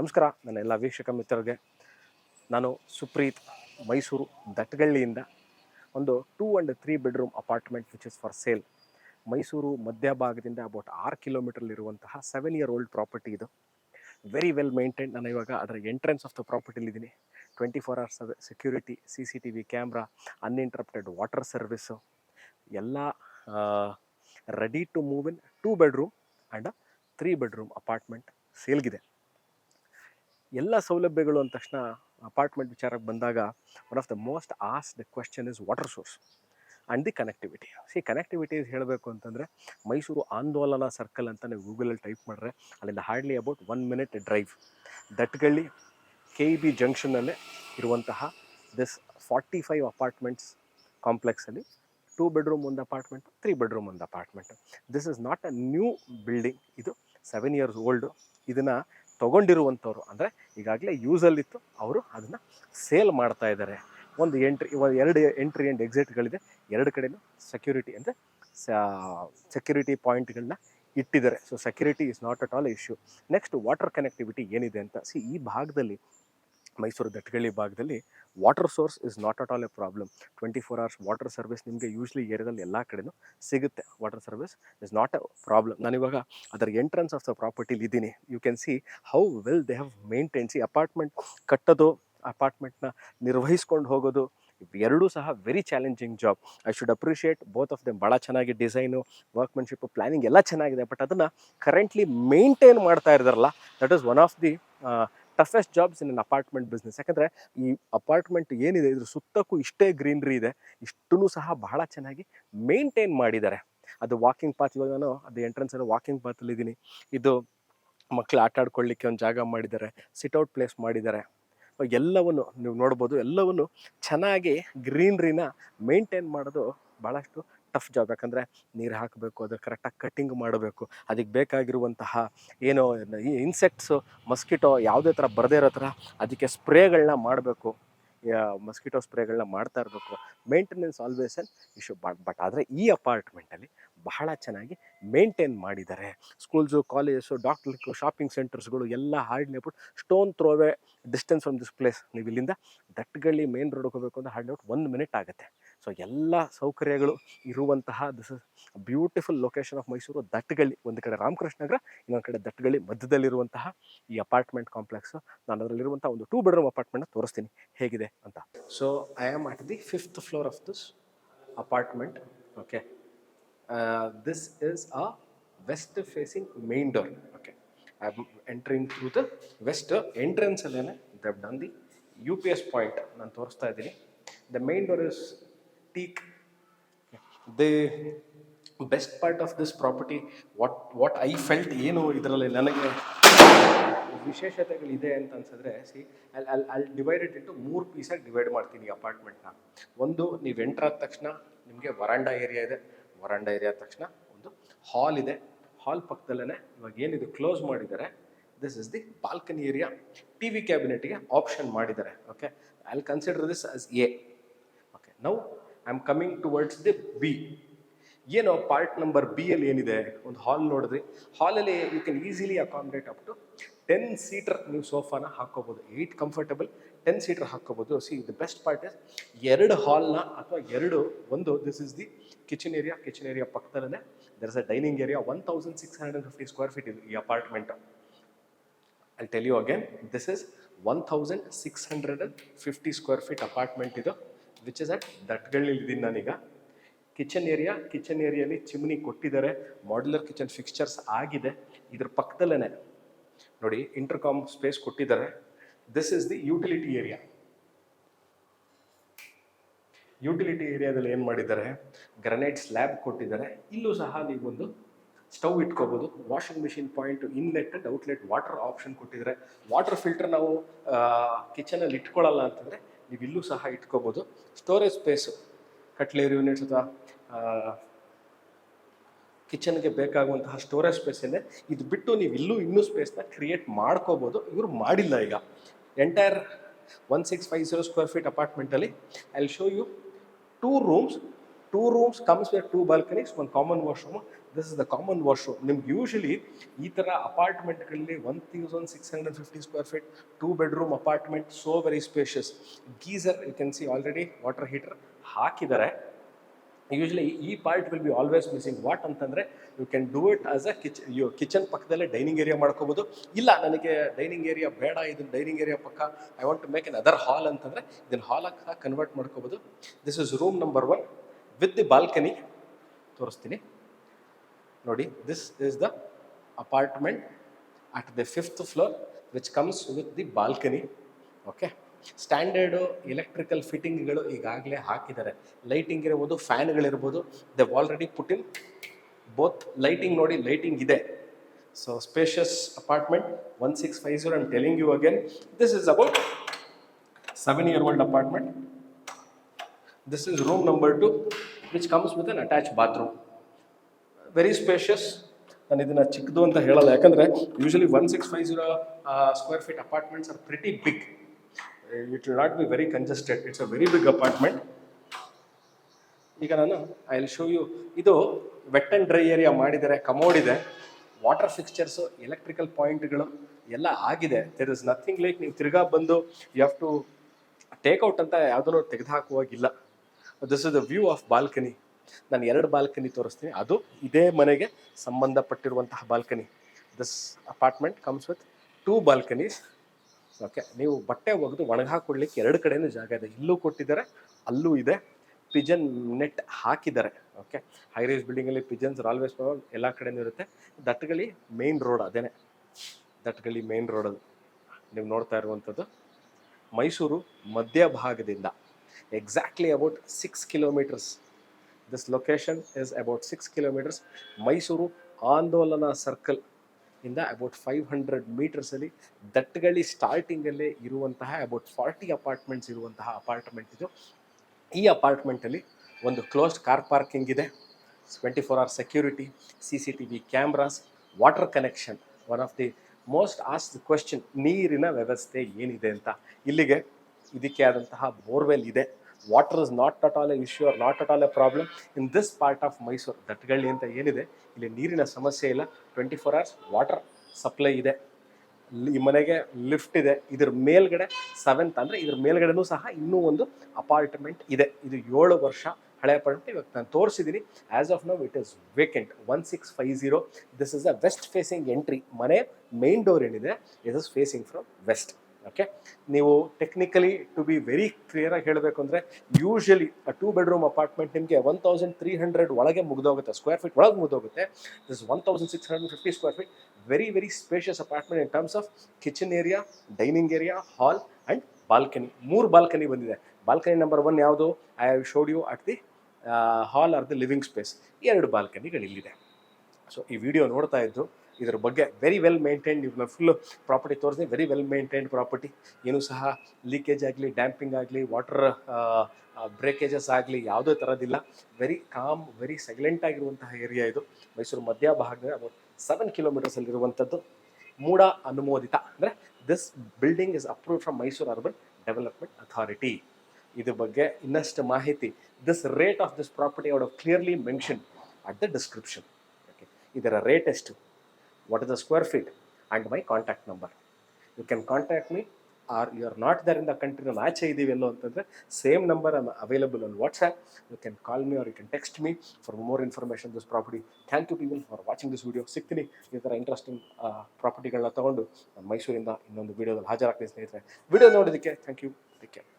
ನಮಸ್ಕಾರ ನನ್ನ ಎಲ್ಲ ವೀಕ್ಷಕ ಮಿತ್ರರಿಗೆ. ನಾನು ಸುಪ್ರೀತ್, ಮೈಸೂರು ದಟ್ಟಗಳ್ಳಿಯಿಂದ ಒಂದು 2 and 3 bedroom apartment which is for sale. Mysuru ಮಧ್ಯಭಾಗದಿಂದ ಅಬೌಟ್ 6 ಕಿಲೋಮೀಟರ್ಲಿರುವಂತಹ 7-year-old ಪ್ರಾಪರ್ಟಿ ಇದು. Very well maintain. ನಾನು ಇವಾಗ ಅದರ ಎಂಟ್ರೆನ್ಸ್ ಆಫ್ ದ ಪ್ರಾಪರ್ಟಿಲಿದ್ದೀನಿ. 24 hours security, CCTV camera, uninterrupted water service ಎಲ್ಲ ready to move in. 2 bedroom and 3 bedroom apartment ಸೇಲ್ಗಿದೆ. ಎಲ್ಲ ಸೌಲಭ್ಯಗಳು ಅಂದ ತಕ್ಷಣ ಅಪಾರ್ಟ್ಮೆಂಟ್ ವಿಚಾರಕ್ಕೆ ಬಂದಾಗ one of the most asked question is water source and the connectivity. Connectivity ಹೇಳಬೇಕು ಅಂತಂದರೆ ಮೈಸೂರು ಆಂದೋಲನ ಸರ್ಕಲ್ ಅಂತ ನೀವು ಗೂಗಲಲ್ಲಿ ಟೈಪ್ ಮಾಡಿದ್ರೆ ಅಲ್ಲಿಂದ hardly about 1 minute drive. Dattagalli KEB ಜಂಕ್ಷನ್ನಲ್ಲೇ ಇರುವಂತಹ ದಿಸ್ 45 ಅಪಾರ್ಟ್ಮೆಂಟ್ಸ್ ಕಾಂಪ್ಲೆಕ್ಸಲ್ಲಿ 2 bedroom ಒಂದು ಅಪಾರ್ಟ್ಮೆಂಟ್, 3 bedroom ಒಂದು apartment. This is not a new building. ಇದು 7 years old. ಇದನ್ನು ತೊಗೊಂಡಿರುವಂಥವ್ರು ಅಂದರೆ ಈಗಾಗಲೇ ಯೂಸಲ್ಲಿತ್ತು, ಅವರು ಅದನ್ನು ಸೇಲ್ ಮಾಡ್ತಾ ಇದ್ದಾರೆ. ಒಂದು ಎರಡು ಎಂಟ್ರಿ ಆ್ಯಂಡ್ ಎಕ್ಸಿಟ್ಗಳಿದೆ. ಎರಡು ಕಡೆಯೂ ಸೆಕ್ಯೂರಿಟಿ ಅಂದರೆ ಸೆಕ್ಯೂರಿಟಿ ಪಾಯಿಂಟ್ಗಳನ್ನ ಇಟ್ಟಿದ್ದಾರೆ. So security is not at all issue. Next water connectivity ಏನಿದೆ ಅಂತ ಈ ಭಾಗದಲ್ಲಿ, ಮೈಸೂರು ದಟ್ಟಗಳ್ಳಿ ಭಾಗದಲ್ಲಿ water source is not at all a problem. 24 hours water service ನಿಮಗೆ ಯೂಶ್ವಲಿ ಏರಿಯಾದಲ್ಲಿ ಎಲ್ಲ ಕಡೆಯೂ ಸಿಗುತ್ತೆ. Water service is not a problem. ನಾನಿವಾಗ ಅದರ ಎಂಟ್ರೆನ್ಸ್ ಆಫ್ ದ ಪ್ರಾಪರ್ಟಿಲಿ ಇದ್ದೀನಿ. You can see how well they have maintains. Apartment ಕಟ್ಟೋದು, ಅಪಾರ್ಟ್ಮೆಂಟ್ನ ನಿರ್ವಹಿಸ್ಕೊಂಡು ಹೋಗೋದು ಎರಡೂ ಸಹ very challenging job. I should appreciate both of them. ಭಾಳ ಚೆನ್ನಾಗಿ ಡಿಸೈನು, ವರ್ಕ್ಮೆನ್ಶಿಪ್ಪು, ಪ್ಲ್ಯಾನಿಂಗ್ ಎಲ್ಲ ಚೆನ್ನಾಗಿದೆ. ಬಟ್ ಅದನ್ನು ಕರೆಂಟ್ಲಿ ಮೇಂಟೈನ್ ಮಾಡ್ತಾ ಇದ್ದಾರಲ್ಲ, that is one of the toughest jobs in an apartment business. ಯಾಕಂದರೆ ಈ ಅಪಾರ್ಟ್ಮೆಂಟ್ ಏನಿದೆ ಇದ್ರ ಸುತ್ತಕ್ಕೂ ಇಷ್ಟೇ ಗ್ರೀನ್ರಿ ಇದೆ, ಇಷ್ಟೂ ಸಹ ಬಹಳ ಚೆನ್ನಾಗಿ ಮೇಂಟೈನ್ ಮಾಡಿದ್ದಾರೆ. ಅದು ವಾಕಿಂಗ್ ಪಾತ್, ಇವಾಗ ನಾನು ಅದು ಎಂಟ್ರೆನ್ಸಲ್ಲಿ ವಾಕಿಂಗ್ ಪಾತಲ್ಲಿದ್ದೀನಿ. ಇದು ಮಕ್ಕಳು ಆಟ ಆಡ್ಕೊಳ್ಳಿಕ್ಕೆ ಒಂದು ಜಾಗ ಮಾಡಿದ್ದಾರೆ, ಸಿಟ್ಔಟ್ ಪ್ಲೇಸ್ ಮಾಡಿದ್ದಾರೆ. ಎಲ್ಲವನ್ನು ನೀವು ನೋಡ್ಬೋದು. ಎಲ್ಲವನ್ನು ಚೆನ್ನಾಗಿ ಗ್ರೀನ್ರಿನ ಮೇಂಟೈನ್ ಮಾಡೋದು ಭಾಳಷ್ಟು ಟಫ್ ಜಾಬ್. ಯಾಕಂದರೆ ನೀರು ಹಾಕಬೇಕು, ಅದು ಕರೆಕ್ಟಾಗಿ ಕಟ್ಟಿಂಗ್ ಮಾಡಬೇಕು, ಅದಕ್ಕೆ ಬೇಕಾಗಿರುವಂತಹ ಏನೋ ಈ ಇನ್ಸೆಕ್ಟ್ಸು, ಮಸ್ಕಿಟೋ ಯಾವುದೇ ಥರ ಬರದೇ ಇರೋ ಥರ ಅದಕ್ಕೆ ಸ್ಪ್ರೇಗಳನ್ನ ಮಾಡಬೇಕು. ಮಸ್ಕಿಟೋ ಸ್ಪ್ರೇಗಳನ್ನ ಮಾಡ್ತಾ ಇರಬೇಕು. Maintenance always an issue. But ಆದರೆ ಈ ಅಪಾರ್ಟ್ಮೆಂಟಲ್ಲಿ ಬಹಳ ಚೆನ್ನಾಗಿ ಮೇಂಟೈನ್ ಮಾಡಿದ್ದಾರೆ. ಸ್ಕೂಲ್ಸು, ಕಾಲೇಜಸ್ಸು, ಡಾಕ್ಟ್ರಿಕ್ಕು, ಶಾಪಿಂಗ್ ಸೆಂಟರ್ಸ್ಗಳು ಎಲ್ಲ hardly about stone throw away distance from this place. ನೀವು ಇಲ್ಲಿಂದ ದಟ್ಟಗಳ್ಳಿ ಮೇನ್ ರೋಡ್ಗೆ ಹೋಗಬೇಕು ಅಂದರೆ ಹಾರ್ಡ್ಲಿ ಅಬೌಟ್ 1 minute ಆಗುತ್ತೆ. ಸೊ ಎಲ್ಲ ಸೌಕರ್ಯಗಳು ಇರುವಂತಹ this is beautiful location of Mysuru Dattagalli. ಒಂದು ಕಡೆ ರಾಮಕೃಷ್ಣ ನಗರ, ಇನ್ನೊಂದು ಕಡೆ ದಟ್ಟಗಳ್ಳಿ ಮಧ್ಯದಲ್ಲಿರುವಂತಹ ಈ ಅಪಾರ್ಟ್ಮೆಂಟ್ ಕಾಂಪ್ಲೆಕ್ಸು. ನಾನು ಅದರಲ್ಲಿರುವಂಥ ಒಂದು 2 bedroom ಅಪಾರ್ಟ್ಮೆಂಟ್ನ ತೋರಿಸ್ತೀನಿ ಹೇಗಿದೆ ಅಂತ. So I am at the 5th floor of this apartment. Okay, this is a west facing main door. Okay, I'm entering through the west entrance allene they have done the UPS point. ನಾನು ತೋರಿಸ್ತಾ ಇದ್ದೀನಿ. The main door is teak. The best part of this property, what I felt, ಏನು ಇದರಲ್ಲಿ ನನಗೆ ವಿಶೇಷತೆಗಳಿದೆ ಅಂತ ಅನ್ಸಿದ್ರೆ, I'll divide it into 3 ಪೀಸಾಗಿ divide ಮಾಡ್ತೀನಿ ಈ ಅಪಾರ್ಟ್ಮೆಂಟ್ನ. ಒಂದು, ನೀವು ಎಂಟ್ರ್ ಆದ ತಕ್ಷಣ ನಿಮಗೆ ವರಾಂಡಾ ಏರಿಯಾ ಇದೆ. ವರಾಂಡಾ ಏರಿಯಾ ತಕ್ಷಣ ಒಂದು ಹಾಲ್ ಇದೆ. ಹಾಲ್ ಪಕ್ಕದಲ್ಲೇ ಇವಾಗ ಏನಿದು ಕ್ಲೋಸ್ ಮಾಡಿದ್ದಾರೆ, this is the balcony area. TV ಕ್ಯಾಬಿನೆಟ್ಗೆ ಆಪ್ಷನ್ ಮಾಡಿದ್ದಾರೆ. Okay, I will consider this as A. Okay, now I am coming towards the B. ಏನೋ ಪಾರ್ಟ್ ನಂಬರ್ B ಅಲ್ಲಿ ಏನಿದೆ, ಒಂದು ಹಾಲ್ ನೋಡಿದ್ರಿ. ಹಾಲಲ್ಲಿ you can easily accommodate up to 10 seater ನೀವು ಸೋಫಾನ ಹಾಕ್ಕೋಬೋದು. 8 ಕಂಫರ್ಟಬಲ್ 10 seater ಹಾಕ್ಕೋಬೋದು. ದಿ ಬೆಸ್ಟ್ ಪಾರ್ಟ್ ಇಸ್, 2 ಹಾಲ್ನ ಅಥವಾ ಒಂದು this is the kitchen area. Kitchen area ಪಕ್ಕದಲ್ಲೇ there is a dining area. 1650 square feet ಇದು ಈ ಅಪಾರ್ಟ್ಮೆಂಟ್. I tell you again, this is 1650 square feet apartment ಇದು, ವಿಚ್ ಇಸ್ ಅಟ್ ದಟ್ಗಳ್ಳಿ ಇದ್ದೀನಿ ನಾನೀಗ. ಕಿಚನ್ ಏರಿಯಾಲಿ ಚಿಮ್ನಿ ಕೊಟ್ಟಿದ್ದಾರೆ. ಮಾಡ್ಯುಲರ್ ಕಿಚನ್ ಫಿಕ್ಸ್ಚರ್ಸ್ ಆಗಿದೆ. ಇದ್ರ ಪಕ್ಕದಲ್ಲೇ ನೋಡಿ ಇಂಟರ್ಕಾಮ್ ಸ್ಪೇಸ್ ಕೊಟ್ಟಿದ್ದಾರೆ. This is the utility area. Utility ಏರಿಯಾದಲ್ಲಿ ಏನು ಮಾಡಿದ್ದಾರೆ, ಗ್ರನೈಟ್ ಸ್ಲ್ಯಾಬ್ ಕೊಟ್ಟಿದ್ದಾರೆ. ಇಲ್ಲೂ ಸಹ ನೀವೊಂದು ಸ್ಟವ್ ಇಟ್ಕೋಬೋದು. Washing machine point, inlet and outlet water option ಕೊಟ್ಟಿದ್ದಾರೆ. ವಾಟರ್ ಫಿಲ್ಟರ್ ನಾವು ಕಿಚನಲ್ಲಿ ಇಟ್ಕೊಳ್ಳಲ್ಲ ಅಂತಂದರೆ ನೀವು ಇಲ್ಲೂ ಸಹ ಇಟ್ಕೋಬೋದು. ಸ್ಟೋರೇಜ್ ಸ್ಪೇಸು, ಕಟ್ಲೇರಿ ಯೂನಿಟ್ಸ್ ಅಥವಾ ಕಿಚನ್ಗೆ ಬೇಕಾಗುವಂತಹ ಸ್ಟೋರೇಜ್ ಸ್ಪೇಸ್ ಇದೆ. ಇದು ಬಿಟ್ಟು ನೀವು ಇನ್ನೂ ಸ್ಪೇಸ್ನ ಕ್ರಿಯೇಟ್ ಮಾಡ್ಕೋಬೋದು. ಇವರು ಮಾಡಿಲ್ಲ. ಈಗ ಎಂಟೈರ್ 1650 square feet ಅಪಾರ್ಟ್ಮೆಂಟಲ್ಲಿ I will show you 2 rooms. 2 rooms comes with 2 balconies, 1 common washroom, this is the common washroom. ನಿಮ್ಗೆ ಯೂಶಲಿ ಈ ಥರ ಅಪಾರ್ಟ್ಮೆಂಟ್ಗಳಲ್ಲಿ 1650 square feet 2 bedroom apartment, so very spacious. Geyser you can see already water heater ಹಾಕಿದ್ದಾರೆ. Usually ಈ part will be always missing. What ಅಂತಂದರೆ you can do it as a kitchen ಪಕ್ಕದಲ್ಲೇ dining area ಮಾಡ್ಕೋಬೋದು. ಇಲ್ಲ ನನಗೆ ಡೈನಿಂಗ್ ಏರಿಯಾ ಬೇಡ, ಇದನ್ನು dining area ಪಕ್ಕ I want to make an other hall ಅಂತಂದರೆ ಇದನ್ನು ಹಾಲಾಗಿ ಸಹ ಕನ್ವರ್ಟ್ ಮಾಡ್ಕೋಬೋದು. This is room number 1 with the balcony. ತೋರಿಸ್ತೀನಿ ನೋಡಿ. This is the apartment at the 5th floor which comes with the balcony. Okay, standard electrical ಫಿಟ್ಟಿಂಗ್ಗಳು ಈಗಾಗಲೇ ಹಾಕಿದ್ದಾರೆ. Lighting ಇರ್ಬೋದು, ಫ್ಯಾನ್ಗಳಿರ್ಬೋದು, they already put in both. Lighting ನೋಡಿ, lighting ಇದೆ. So spacious apartment 1650. I am telling you again, this is about 7-year-old apartment. This is room number 2 which comes with an attach bathroom. Very spacious. ನಾನು ಇದನ್ನು ಚಿಕ್ಕದು ಅಂತ ಹೇಳಲ್ಲ, ಯಾಕಂದರೆ usually 1650 square feet apartments are pretty big. It will not be very congested. It's a very big apartment. ಈಗ ನಾನು I will show you. ಇದು wet and dry area ಮಾಡಿದ್ದಾರೆ, ಕಮೋಡ್ ಇದೆ, ವಾಟರ್ ಫಿಕ್ಸ್ಚರ್ಸು, ಎಲೆಕ್ಟ್ರಿಕಲ್ ಪಾಯಿಂಟ್ಗಳು ಎಲ್ಲ ಆಗಿದೆ. ದೇರ್ ಇಸ್ ನಥಿಂಗ್ ಲೈಕ್ ನೀವು ತಿರ್ಗಾ ಬಂದು ಯು ಹ್ಯಾವ್ ಟು ಟೇಕ್ಔಟ್ ಅಂತ ಯಾವುದನ್ನು ತೆಗೆದುಹಾಕುವಾಗಿಲ್ಲ. This is the view of balcony. ನಾನು 2 ಬಾಲ್ಕನಿ ತೋರಿಸ್ತೀನಿ, ಅದು ಇದೇ ಮನೆಗೆ ಸಂಬಂಧಪಟ್ಟಿರುವಂತಹ balcony. This apartment comes with 2 balconies. Okay, ನೀವು ಬಟ್ಟೆ ಒಗೆದು ಒಣಗಾಕೊಳ್ಳಿಕ್ಕೆ 2 ಕಡೆಯೂ ಜಾಗ ಇದೆ. ಇಲ್ಲೂ ಕೊಟ್ಟಿದ್ದಾರೆ, ಅಲ್ಲೂ ಇದೆ. ಪಿಜನ್ ನೆಟ್ ಹಾಕಿದ್ದಾರೆ. ಓಕೆ, ಹೈ ರೈಸ್ ಬಿಲ್ಡಿಂಗಲ್ಲಿ ಪಿಜನ್ಸ್ ಆಲ್ವೇಸ್ ಎಲ್ಲ ಕಡೆಯೂ ಇರುತ್ತೆ. ದಟ್ಗಳಿ ಮೇನ್ ರೋಡ್ ಅದೇನೆ, ದಟ್ಗಳಿ ಮೇನ್ ರೋಡ್ ಅದು ನೀವು ನೋಡ್ತಾ ಇರುವಂಥದ್ದು. ಮೈಸೂರು ಮಧ್ಯಭಾಗದಿಂದ exactly about 6 kilometers. This location is about 6 kilometers. Mysuru Andolana circle ಇಂದ ಅಬೌಟ್ 500 ಮೀಟರ್ಸಲ್ಲಿ ದಟ್ಗಳಿ ಸ್ಟಾರ್ಟಿಂಗಲ್ಲೇ ಇರುವಂತಹ ಅಬೌಟ್ 40 ಅಪಾರ್ಟ್ಮೆಂಟ್ಸ್ ಇರುವಂತಹ ಅಪಾರ್ಟ್ಮೆಂಟ್ ಇದು. ಈ ಅಪಾರ್ಟ್ಮೆಂಟಲ್ಲಿ ಒಂದು ಕ್ಲೋಸ್ಡ್ ಕಾರ್ ಪಾರ್ಕಿಂಗ್ ಇದೆ, 24 hour security, CCTV cameras, water connection. One of the most asked question, ನೀರಿನ ವ್ಯವಸ್ಥೆ ಏನಿದೆ ಅಂತ. ಇಲ್ಲಿಗೆ ಇದಕ್ಕೆ ಆದಂತಹ ಬೋರ್ವೆಲ್ ಇದೆ. Water is not at all a issue or not at all a problem in this part of Mysuru. Dattagalli ಅಂತ ಏನಿದೆ ಇಲ್ಲಿ ನೀರಿನ ಸಮಸ್ಯೆ ಇಲ್ಲ. 24 hours ವಾಟರ್ ಸಪ್ಲೈ ಇದೆ. ಈ ಮನೆಗೆ ಲಿಫ್ಟ್ ಇದೆ. ಇದ್ರ ಮೇಲ್ಗಡೆ 7th ಅಂದರೆ ಇದ್ರ ಮೇಲ್ಗಡೆನೂ ಸಹ ಇನ್ನೂ ಒಂದು ಅಪಾರ್ಟ್ಮೆಂಟ್ ಇದೆ. ಇದು 7 ವರ್ಷ ಹಳೆ ಅಪಾರ್ಟ್ಮೆಂಟ್. ಇವಾಗ ನಾನು ತೋರಿಸಿದ್ದೀನಿ. As of now it is vacant. 1650. This is a west facing entry. ಮನೆ ಮೇನ್ ಡೋರ್ ಏನಿದೆ it is facing from west. Okay, ನೀವು ಟೆಕ್ನಿಕಲಿ ಟು ಬಿ ವೆರಿ ಕ್ಲಿಯರಾಗಿ ಹೇಳಬೇಕು ಅಂದರೆ ಯೂಶಲಿ 2 ಬೆಡ್ರೂಮ್ ಅಪಾರ್ಟ್ಮೆಂಟ್ ನಿಮಗೆ 1300 ಒಳಗೆ ಮುಗಿದೋಗುತ್ತೆ, ಸ್ಕ್ವೇರ್ ಫೀಟ್ ಒಳಗೆ ಮುಗಿದೋಗುತ್ತೆ. This 1650 square feet. Very very spacious apartment in terms of kitchen area, dining area, hall and balcony. 3 balcony ಬಂದಿದೆ. Balcony number 1 ಯಾವುದು? I have showed you at the hall or the living space. 2 ಬಾಲ್ಕನಿಗಳು ಇಲ್ಲಿದೆ. So ಈ video ನೋಡ್ತಾ ಇದ್ದು ಇದ್ರ ಬಗ್ಗೆ very well maintained. ನೀವು ಫುಲ್ಲು ಪ್ರಾಪರ್ಟಿ ತೋರಿಸಿ, ವೆರಿ ವೆಲ್ ಮೇಂಟೈನ್ಡ್ ಪ್ರಾಪರ್ಟಿ. ಏನೂ ಸಹ ಲೀಕೇಜ್ ಆಗಲಿ, ಡ್ಯಾಂಪಿಂಗ್ ಆಗಲಿ, ವಾಟರ್ ಬ್ರೇಕೇಜಸ್ ಆಗಲಿ ಯಾವುದೇ ಥರದಿಲ್ಲ. ವೆರಿ ಕಾಮ್, ವೆರಿ ಸೈಲೆಂಟ್ ಆಗಿರುವಂತಹ ಏರಿಯಾ ಇದು. ಮೈಸೂರು ಮಧ್ಯಭಾಗದ ಅಬೌಟ್ 7 ಕಿಲೋಮೀಟರ್ಸಲ್ಲಿರುವಂಥದ್ದು. ಮೂಡ ಅನುಮೋದಿತ ಅಂದರೆ this building is approved from Mysuru urban development authority. ಇದ್ರ ಬಗ್ಗೆ ಇನ್ನಷ್ಟು ಮಾಹಿತಿ, this rate of this property I would have clearly mention at the description. Okay, ಇದರ ರೇಟ್ ಎಷ್ಟು, what is the square feet, and my contact number. You can contact me, or you are not there in the country, ನಾನು ಆಚೆ ಇದ್ದೀವಿ ಎಲ್ಲೋ ಅಂತಂದರೆ same number I am available on WhatsApp. You can call me or you can text me for more information this property. Thank you people for watching this video. ಸಿಗ್ತೀನಿ ಈ ಥರ interesting ಪ್ರಾಪರ್ಟಿಗಳನ್ನ ತೊಗೊಂಡು ನಾನು ಮೈಸೂರಿಂದ ಇನ್ನೊಂದು ವೀಡಿಯೋದಲ್ಲಿ ಹಾಜರಾಗ್ತೀನಿ ಸ್ನೇಹಿತರೆ. ವಿಡಿಯೋ ನೋಡೋದಕ್ಕೆ ಥ್ಯಾಂಕ್ ಯು. Take care.